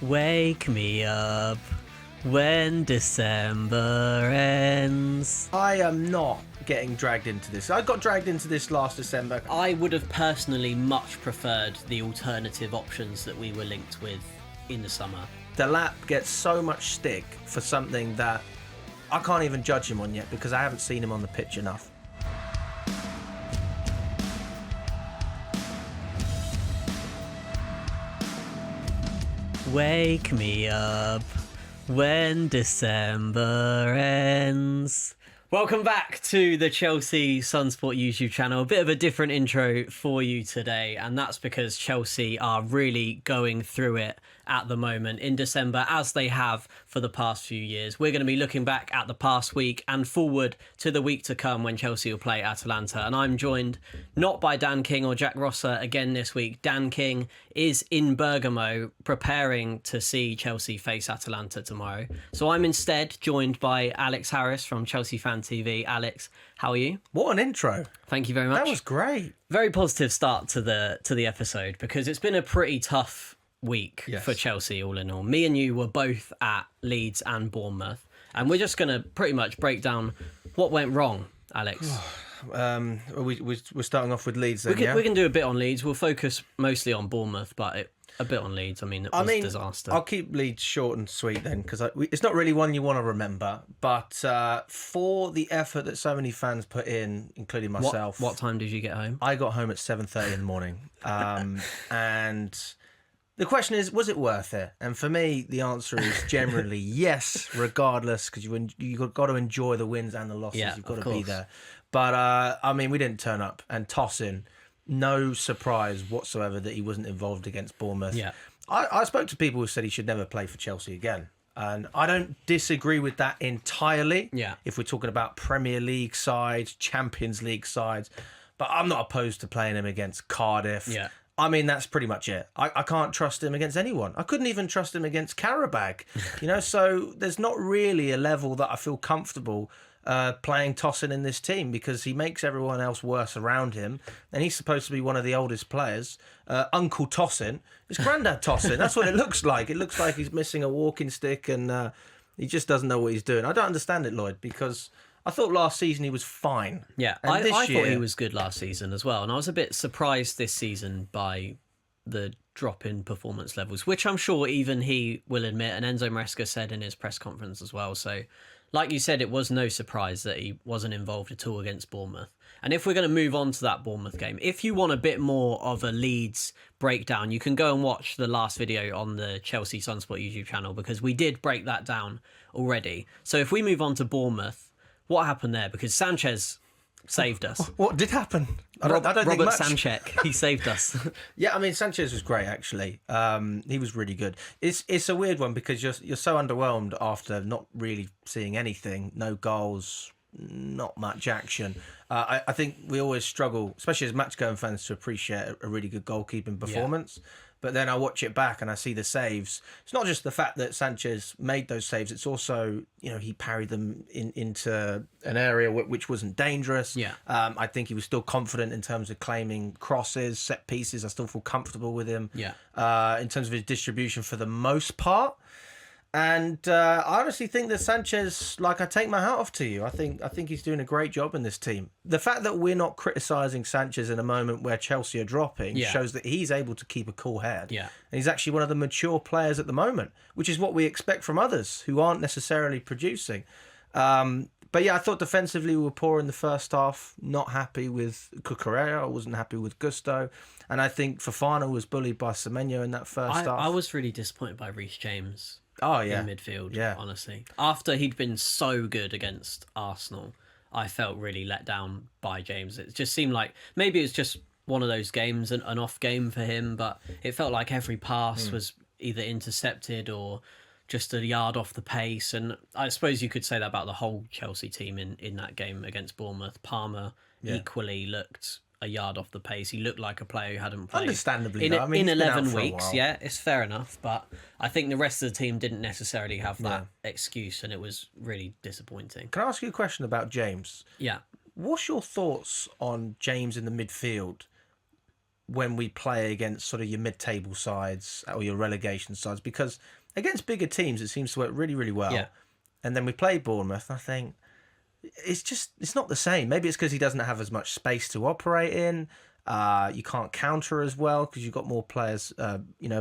Wake me up when December ends. I am not getting dragged into this. I got dragged into this last December. I would have personally much preferred the alternative options that we were linked with in the summer. Delap gets so much stick for something that I can't even judge him on yet because I haven't seen him on the pitch enough. Wake me up when December ends. Welcome back to the Chelsea Sunsport YouTube channel. A bit of a different intro for you today, and that's because Chelsea are really going through it at the moment in December, as they have for the past few years. We're going to be looking back at the past week and forward to the week to come when Chelsea will play Atalanta. And I'm joined not by Dan King or Jack Rosser again this week. Dan King is in Bergamo preparing to see Chelsea face Atalanta tomorrow. So I'm instead joined by Alex Harris from Chelsea Fan TV. Alex, how are you? What an intro. Thank you very much. That was great. Very positive start to the episode because it's been a pretty tough week for Chelsea all in all. Me and you were both at Leeds and Bournemouth, and we're just going to pretty much break down what went wrong, Alex. We're starting off with Leeds then, We can do a bit on Leeds. We'll focus mostly on Bournemouth, but a bit on Leeds. It was a disaster. I'll keep Leeds short and sweet then, because it's not really one you want to remember, but for the effort that so many fans put in, including myself. What time did you get home? I got home at 7:30 in the morning. And the question is, was it worth it? And for me, the answer is generally yes, regardless, because you've got to enjoy the wins and the losses. Yeah, you've got of to be course. there. But, we didn't turn up. And Tosin, no surprise whatsoever that he wasn't involved against Bournemouth. Yeah. I spoke to people who said he should never play for Chelsea again. And I don't disagree with that entirely. Yeah. If we're talking about Premier League sides, Champions League sides. But I'm not opposed to playing him against Cardiff. Yeah. That's pretty much it. I can't trust him against anyone. I couldn't even trust him against Karabag. So there's not really a level that I feel comfortable playing Tosin in this team, because he makes everyone else worse around him, and he's supposed to be one of the oldest players. Uncle Tosin, it's Grandad Tosin. That's what it looks like. It looks like he's missing a walking stick, and he just doesn't know what he's doing. I don't understand it, Lloyd, because I thought last season he was fine. Yeah, and I thought year, he was good last season as well. And I was a bit surprised this season by the drop in performance levels, which I'm sure even he will admit. And Enzo Maresca said in his press conference as well. So, like you said, it was no surprise that he wasn't involved at all against Bournemouth. And if we're going to move on to that Bournemouth game, if you want a bit more of a Leeds breakdown, you can go and watch the last video on the Chelsea Sunsport YouTube channel, because we did break that down already. So if we move on to Bournemouth, what happened there? Because Sanchez saved us. What did happen? I don't think Robert much. Sanchez, he saved us. Yeah, Sanchez was great, actually. He was really good. It's a weird one because you're so underwhelmed after not really seeing anything, no goals, not much action. I think we always struggle, especially as match-going fans, to appreciate a really good goalkeeping performance. Yeah. But then I watch it back and I see the saves. It's not just the fact that Sanchez made those saves. It's also, he parried them into an area which wasn't dangerous. Yeah. I think he was still confident in terms of claiming crosses, set pieces. I still feel comfortable with him. Yeah. In terms of his distribution for the most part. And I honestly think that Sanchez, I take my hat off to you. I think he's doing a great job in this team. The fact that we're not criticising Sanchez in a moment where Chelsea are dropping shows that he's able to keep a cool head. Yeah. And he's actually one of the mature players at the moment, which is what we expect from others who aren't necessarily producing. But yeah, I thought defensively we were poor in the first half. Not happy with Cucurella. I wasn't happy with Gusto. And I think Fofana was bullied by Semenyo in that first half. I was really disappointed by Reece James. Oh, yeah. In midfield, honestly. After he'd been so good against Arsenal, I felt really let down by James. It just seemed like maybe it's just one of those games, an off game for him, but it felt like every pass was either intercepted or just a yard off the pace. And I suppose you could say that about the whole Chelsea team in that game against Bournemouth. Palmer equally looked a yard off the pace. He looked like a player who hadn't played. Understandably, in he's been 11 out for a weeks. while. Yeah, it's fair enough. But I think the rest of the team didn't necessarily have that excuse, and it was really disappointing. Can I ask you a question about James? Yeah. What's your thoughts on James in the midfield? when we play against sort of your mid-table sides or your relegation sides, because against bigger teams it seems to work really, really well. Yeah. And then we play Bournemouth. I think it's not the same. Maybe it's because he doesn't have as much space to operate in. You can't counter as well because you've got more players,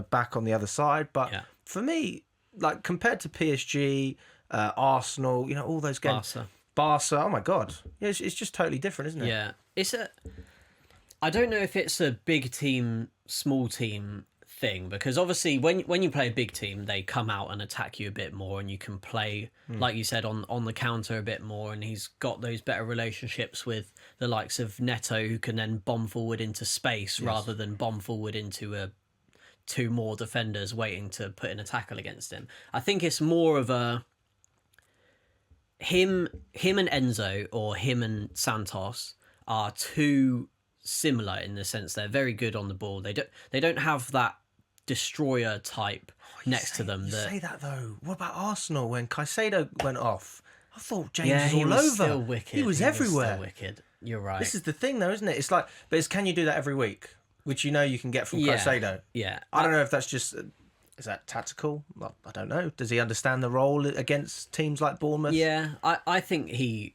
back on the other side. But for me, like compared to PSG, Arsenal, all those games, Barca. Oh my God, it's just totally different, isn't it? Yeah, I don't know if it's a big team, small team thing, because obviously when you play a big team, they come out and attack you a bit more, and you can play, like you said, on the counter a bit more. And he's got those better relationships with the likes of Neto, who can then bomb forward into space rather than bomb forward into two more defenders waiting to put in a tackle against him. I think it's more of a him and Enzo, or him and Santos, are too similar in the sense they're very good on the ball. They don't have that destroyer type next to them. You say that though. What about Arsenal when Caicedo went off? I thought James was he all was over. Still wicked. He was everywhere. Still wicked. You're right. This is the thing though, isn't it? It's like, can you do that every week? Which you can get from Caicedo. Yeah. I don't know if that's just. Is that tactical? Well, I don't know. Does he understand the role against teams like Bournemouth? Yeah, I think he,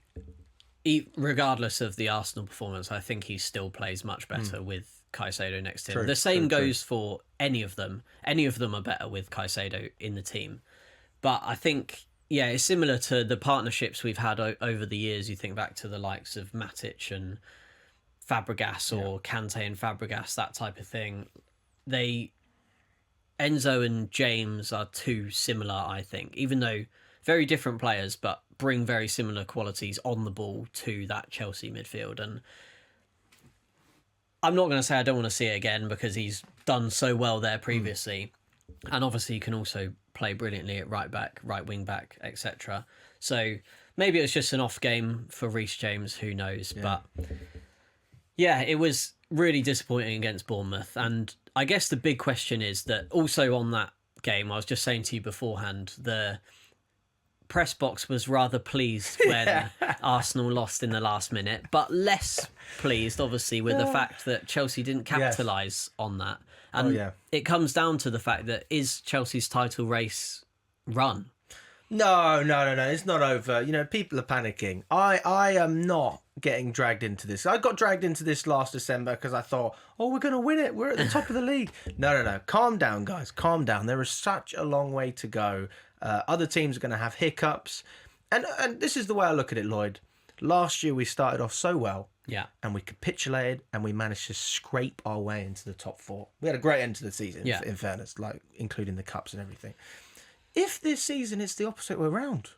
regardless of the Arsenal performance, I think he still plays much better with Caicedo next to him. The same goes for any of them. Any of them are better with Caicedo in the team. But I think, it's similar to the partnerships we've had over the years. You think back to the likes of Matic and Fabregas, or Kante and Fabregas, that type of thing. Enzo and James are too similar, I think, even though very different players, but bring very similar qualities on the ball to that Chelsea midfield. And I'm not going to say I don't want to see it again, because he's done so well there previously. And obviously he can also play brilliantly at right back, right wing back, etc. So maybe it's just an off game for Reece James, who knows. But it was really disappointing against Bournemouth. And I guess the big question is that also on that game, I was just saying to you beforehand, the press box was rather pleased when Arsenal lost in the last minute, but less pleased, obviously, with the fact that Chelsea didn't capitalise on that. And it comes down to the fact that, is Chelsea's title race run? No. It's not over. People are panicking. I am not getting dragged into this. I got dragged into this last December because I thought, we're going to win it. We're at the top of the league. No. Calm down, guys. Calm down. There is such a long way to go. Other teams are going to have hiccups. And this is the way I look at it, Lloyd. Last year we started off so well. Yeah. And we capitulated and we managed to scrape our way into the top four. We had a great end to the season, in fairness, like including the cups and everything. If this season it's the opposite way around,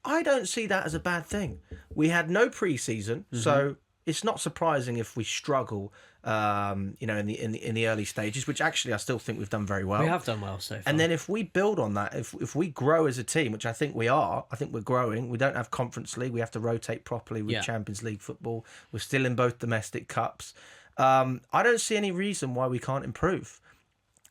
I don't see that as a bad thing. We had no pre-season, so it's not surprising if we struggle, in the early stages, which actually I still think we've done very well. We have done well so far. And then if we build on that, if we grow as a team, which I think we are, I think we're growing. We don't have Conference League. We have to rotate properly with Champions League football. We're still in both domestic cups. I don't see any reason why we can't improve.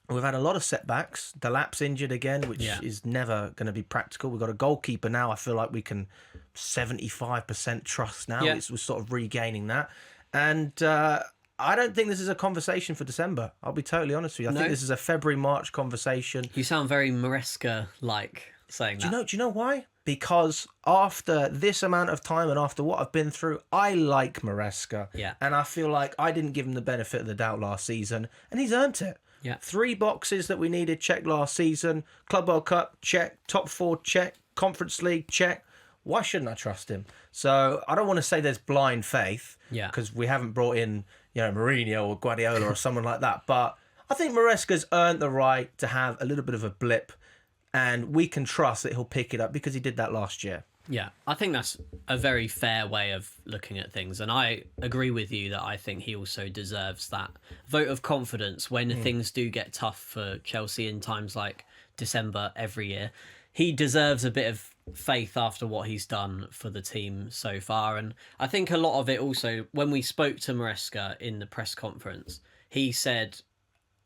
We've had a lot of setbacks. Delap's injured again, which is never going to be practical. We've got a goalkeeper now. I feel like we can 75% trust now. We're sort of regaining that. And I don't think this is a conversation for December. I'll be totally honest with you. I think this is a February, March conversation. You sound very Maresca-like saying that. Do you know why? Because after this amount of time and after what I've been through, I like Maresca. Yeah. And I feel like I didn't give him the benefit of the doubt last season, and he's earned it. Yeah. 3 boxes that we needed, check last season. Club World Cup, check. Top 4, check. Conference League, check. Why shouldn't I trust him? So I don't want to say there's blind faith, because we haven't brought in, Mourinho or Guardiola or someone like that. But I think Maresca's earned the right to have a little bit of a blip, and we can trust that he'll pick it up because he did that last year. Yeah, I think that's a very fair way of looking at things. And I agree with you that I think he also deserves that vote of confidence when things do get tough for Chelsea in times like December every year. He deserves a bit of faith after what he's done for the team so far. And I think a lot of it also, when we spoke to Maresca in the press conference, he said,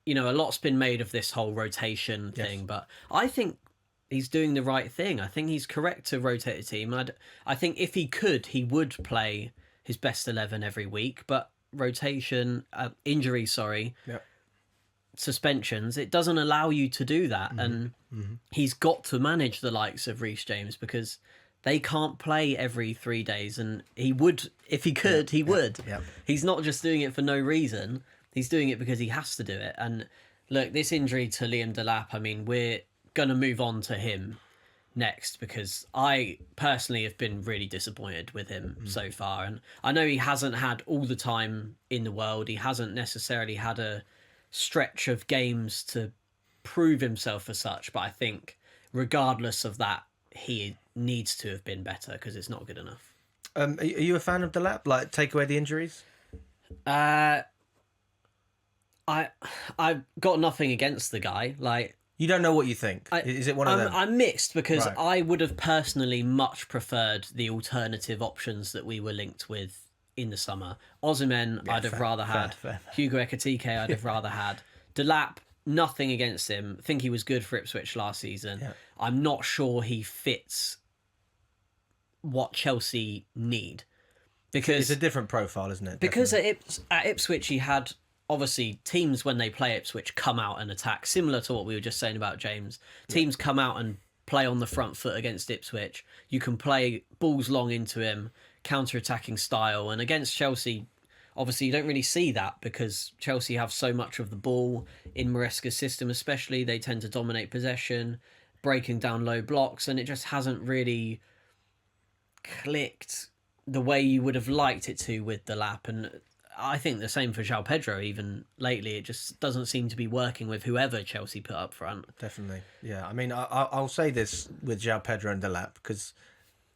a lot's been made of this whole rotation thing, but I think he's doing the right thing. I think he's correct to rotate the team. I think if he could, he would play his best 11 every week. But injury, sorry, Yep. suspensions, it doesn't allow you to do that. And he's got to manage the likes of Reece James because they can't play every 3 days. And he would, if he could, he would. Yep. He's not just doing it for no reason. He's doing it because he has to do it. And look, this injury to Liam Delap, I mean, we're going to move on to him next because I personally have been really disappointed with him so far. And I know he hasn't had all the time in the world. He hasn't necessarily had a stretch of games to prove himself as such. But I think regardless of that, he needs to have been better because it's not good enough. Are you a fan of Delap? Like, take away the injuries? I've got nothing against the guy. Like, You don't know what you think. Is it one of them? I'm mixed because Right. I would have personally much preferred the alternative options that we were linked with in the summer. Osimhen, I'd have rather had. fair. Hugo Ekitike, I'd have rather had. Delap, nothing against him. I think he was good for Ipswich last season. Yeah. I'm not sure he fits what Chelsea need. Because It's a different profile, isn't it? because Definitely. at Ipswich he had obviously teams when they play Ipswich come out and attack, similar to what we were just saying about James. Teams come out and play on the front foot against Ipswich. You can play balls long into him, counter-attacking style, and against Chelsea obviously you don't really see that because Chelsea have so much of the ball in Maresca's system, especially they tend to dominate possession, breaking down low blocks, and it just hasn't really clicked the way you would have liked it to with Delap. And I think the same for João Pedro. Even lately, it just doesn't seem to be working with whoever Chelsea put up front. Definitely. Yeah. I mean, I'll say this with João Pedro and Delap because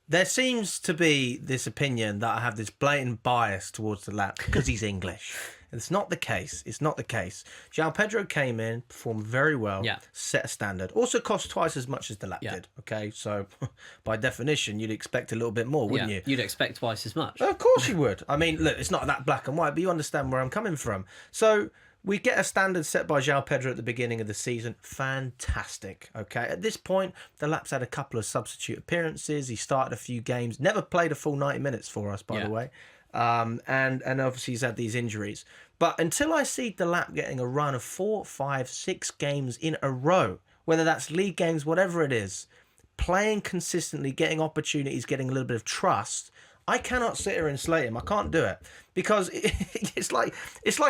there seems to be this opinion that I have this blatant bias towards Delap because he's English. It's not the case. It's not the case. João Pedro came in, performed very well, Yeah. set a standard. Also cost twice as much as Delap Yeah. did. Okay, so by definition, you'd expect a little bit more, wouldn't you? You'd expect twice as much. Of course you would. I mean, look, it's not that black and white, but you understand where I'm coming from. So we get a standard set by João Pedro at the beginning of the season. Fantastic. Okay. At this point, Delap's had a couple of substitute appearances. He started a few games. Never played a full 90 minutes for us, by the way. And obviously he's had these injuries. But until I see Delap getting a run of 4, 5, 6 games in a row, whether that's league games, whatever it is, playing consistently, getting opportunities, getting a little bit of trust, I cannot sit here and slate him. I can't do it because it's like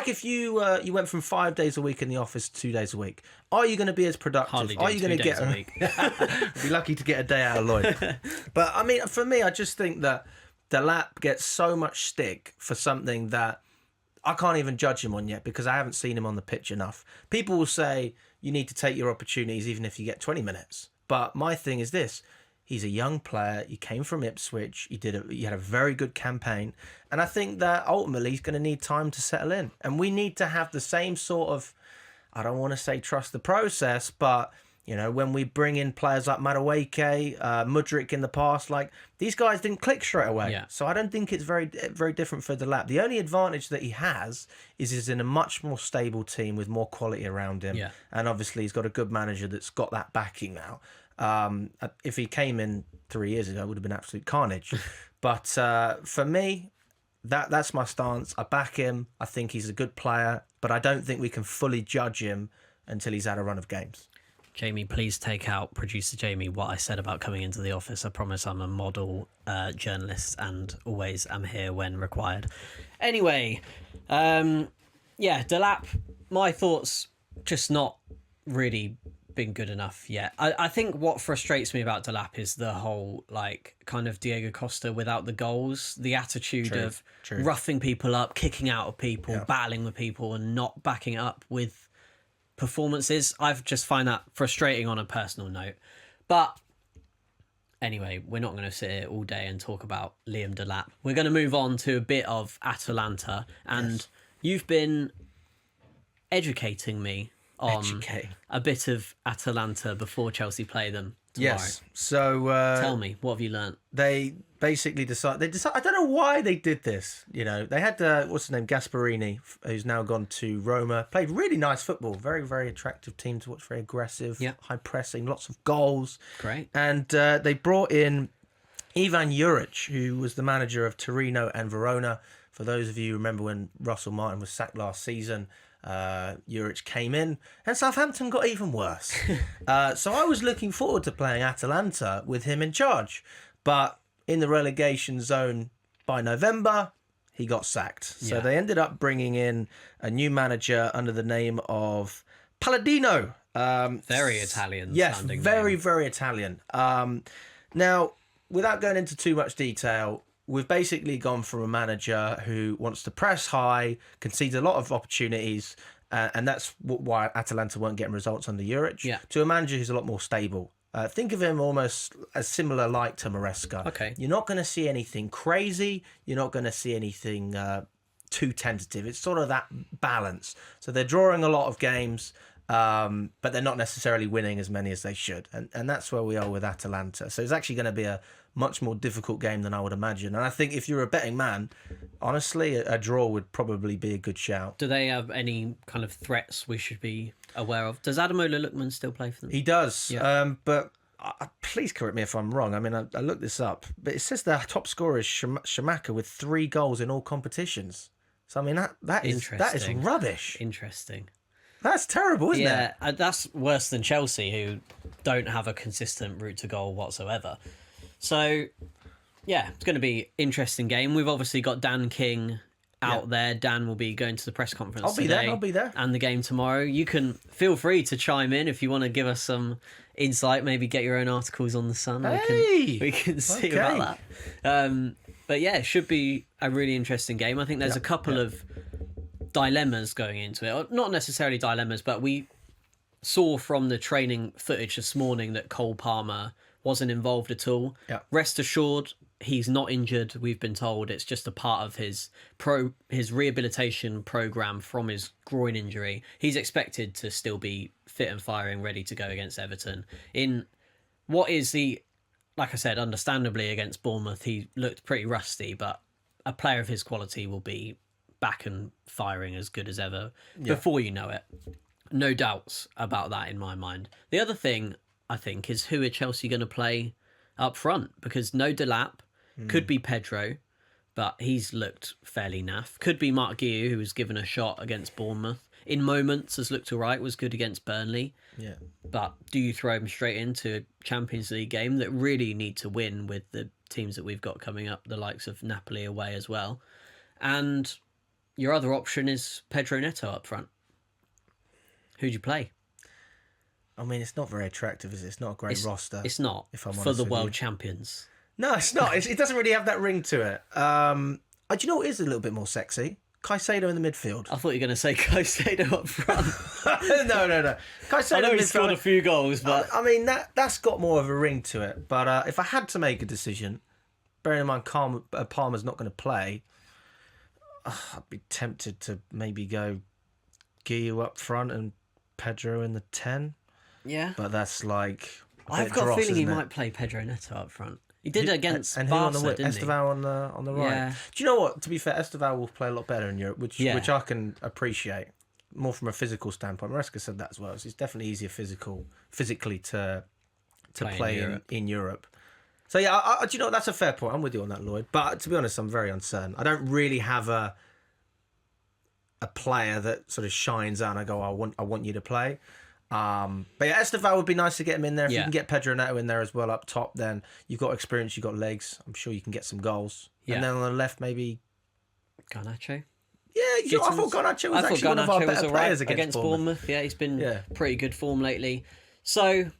if you went from 5 days a week in the office to 2 days a week. Are you going to be as productive? Hardly Are do you going 2 to days get a week. be lucky to get a day out of Lloyd. But I mean, for me, I just think that Delap gets so much stick for something that I can't even judge him on yet because I haven't seen him on the pitch enough. People will say you need to take your opportunities even if you get 20 minutes. But my thing is this. He's a young player. He came from Ipswich. He had a very good campaign. And I think that ultimately he's going to need time to settle in. And we need to have the same sort of, I don't want to say trust the process, but, you know, when we bring in players like Madueke, Mudryk in the past, like these guys didn't click straight away. Yeah. So I don't think it's very, very different for Delap. The only advantage that he has is he's in a much more stable team with more quality around him. Yeah. And obviously he's got a good manager that's got that backing now. If he came in 3 years ago, it would have been absolute carnage. But for me, that's my stance. I back him. I think he's a good player, but I don't think we can fully judge him until he's had a run of games. Jamie, please take out producer Jamie what I said about coming into the office. I promise I'm a model journalist and always am here when required. Anyway, Delap, my thoughts, just not really been good enough yet. I think what frustrates me about Delap is the whole like kind of Diego Costa without the goals, the attitude of roughing people up, kicking out of people, battling with people and not backing it up with performances. I've just find that frustrating on a personal note. But anyway, we're not going to sit here all day and talk about Liam Delap. We're going to move on to a bit of Atalanta, and you've been educating me on a bit of Atalanta before Chelsea play them tomorrow. Yes. So tell me, what have you learnt? They basically decided. I don't know why they did this. You know, they had what's his name, Gasparini, who's now gone to Roma. Played really nice football. Very, very attractive team to watch. Very aggressive. High pressing. Lots of goals. Great. And they brought in Ivan Juric, who was the manager of Torino and Verona For those of you who remember when Russell Martin was sacked last season, Juric came in and Southampton got even worse. So I was looking forward to playing Atalanta with him in charge. But in the relegation zone by November, he got sacked. So they ended up bringing in a new manager under the name of Palladino. Very Italian. Yes, very, very Italian. Now, without going into too much detail, we've basically gone from a manager who wants to press high, concedes a lot of opportunities, and that's why Atalanta weren't getting results under Juric, to a manager who's a lot more stable. Think of him almost as similar like to Maresca. Okay. You're not going to see anything crazy. You're not going to see anything too tentative. It's sort of that balance. So they're drawing a lot of games, but they're not necessarily winning as many as they should. And that's where we are with Atalanta. So it's actually going to be a much more difficult game than I would imagine. And I think if you're a betting man, honestly, a draw would probably be a good shout. Do they have any kind of threats we should be aware of? Does Adamola Lookman still play for them? He does, but please correct me if I'm wrong. I mean, I looked this up, but it says their top scorer is Shamaka with 3 goals in all competitions. So I mean, that is rubbish. Interesting. That's terrible, isn't it? Yeah, that's worse than Chelsea, who don't have a consistent route to goal whatsoever. So, yeah, it's going to be an interesting game. We've obviously got Dan King out there. Dan will be going to the press conference today. I'll be there. And the game tomorrow. You can feel free to chime in if you want to give us some insight. Maybe get your own articles on the Sun. We can see about that. But yeah, it should be a really interesting game. I think there's a couple of dilemmas going into it. Or not necessarily dilemmas, but we saw from the training footage this morning that Cole Palmer wasn't involved at all. Rest assured, he's not injured. We've been told it's just a part of his rehabilitation program from his groin injury. He's expected to still be fit and firing, ready to go against Everton. In what is like I said, understandably against Bournemouth, he looked pretty rusty, but a player of his quality will be back and firing as good as ever before you know it. No doubts about that in my mind. The other thing, I think, is who are Chelsea going to play up front? Because no Delap, could be Pedro, but he's looked fairly naff. Could be Mark Guiu, who was given a shot against Bournemouth. In moments has looked all right, was good against Burnley. Yeah. But do you throw him straight into a Champions League game that really need to win with the teams that we've got coming up, the likes of Napoli away as well? And your other option is Pedro Neto up front. Who'd you play? I mean, it's not very attractive, is it? It's not a great roster. It's not, if I'm for the world champions. No, it's not. It doesn't really have that ring to it. Do you know what is a little bit more sexy? Caicedo in the midfield. I thought you were going to say Caicedo up front. No. Caicedo I know he scored a few goals, but I mean, that's got more of a ring to it. But if I had to make a decision, bearing in mind Palmer's not going to play, I'd be tempted to maybe go Guiu up front and Pedro in the 10. Yeah. But that's like... I've got a feeling he might play Pedro Neto up front. He did against Barca, didn't he? Estevao on the right. Yeah. Do you know what? To be fair, Estevao will play a lot better in Europe, which I can appreciate. More from a physical standpoint. Maresca said that as well. So it's definitely easier physically to play in Europe. So yeah, do you know what? That's a fair point. I'm with you on that, Lloyd. But to be honest, I'm very uncertain. I don't really have a player that sort of shines out and I go, I want you to play. But yeah, Estevao would be nice to get him in there. If you can get Pedro Neto in there as well up top, then you've got experience, you've got legs. I'm sure you can get some goals. Yeah. And then on the left, maybe Garnacho. Yeah, I thought Garnacho was actually one of our better players against Bournemouth. Yeah, he's been pretty good form lately. So,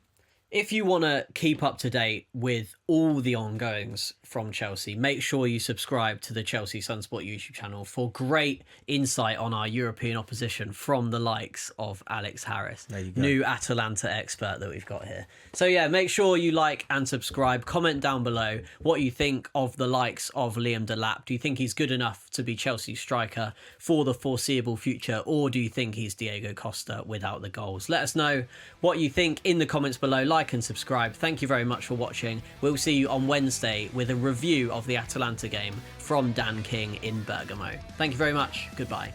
if you want to keep up to date with all the ongoings from Chelsea, make sure you subscribe to the Chelsea Sunsport YouTube channel for great insight on our European opposition from the likes of Alex Harris, new Atalanta expert that we've got here. So yeah, make sure you like and subscribe. Comment down below what you think of the likes of Liam Delap. Do you think he's good enough to be Chelsea's striker for the foreseeable future, or do you think he's Diego Costa without the goals? Let us know what you think in the comments below. Like and subscribe. Thank you very much for watching. We'll see you on Wednesday with a review of the Atalanta game from Dan King in Bergamo. Thank you very much. Goodbye.